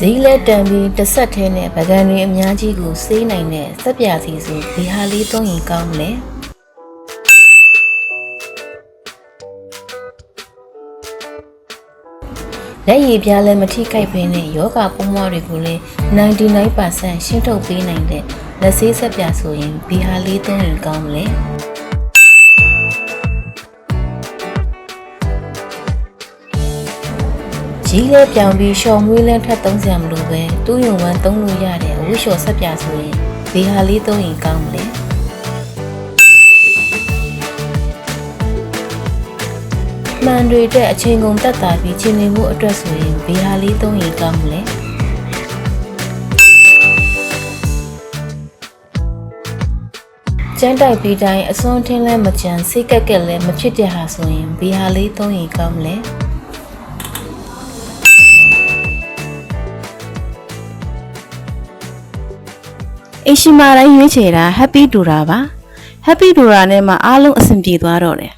ဈေးလက်တန်ပြီးတစ်ဆက်ထဲနဲ့ပကံတွေအများကြီးကိုစေးနိုင်တဲ့စက်ပြာစီဆိုဒီဟာလေးသုံးရင်ကောင်းမလဲလက်ရည်ပြားလည်းမထိခိုက်ဘဲနဲ့ယောဂပိုးမွှားတွေကိုလည်း 99% ရှင်းထုတ်ပေးနိုင်တဲ့လက်ဆေးစက်ပြာဆိုရင်ဒီဟာလေးသုံးရင်ကောင်းမလဲကြီးလဲပြောင်ပြီးရှော်မွေးလဲထပ်သုံးစရာမလိုပဲတူးယုံဝမ်းသုံးလို့ရတဲ့အဝတ်လျှော်ဆက်ပြဆိုရင်ဒီဟာလေးသုံးရင်ကောင်းမလဲမှန်တွေတဲ့အချိန်ကုန်တက်တာပြီးချိန်နေမှုအတွက်ဆိုရင်ဒီဟာလေးသုံးရင်ကောင်းမလဲကျန်းတိုက်ပြီးတိုင်းအစွန်းထင်းလဲမကြံစိတ်ကက်ကက်လဲမဖြစ်တဲ့ဟာဆိုရင်ဒီဟာလေးသုံးရင်ကောင်းမလဲအိမ်ရှိမာတိုင်းရွေးချယ်တာ Happy Dura ပါ Happy Dura နဲ့မှအားလုံးအဆင်ပြေသွားတော့တယ်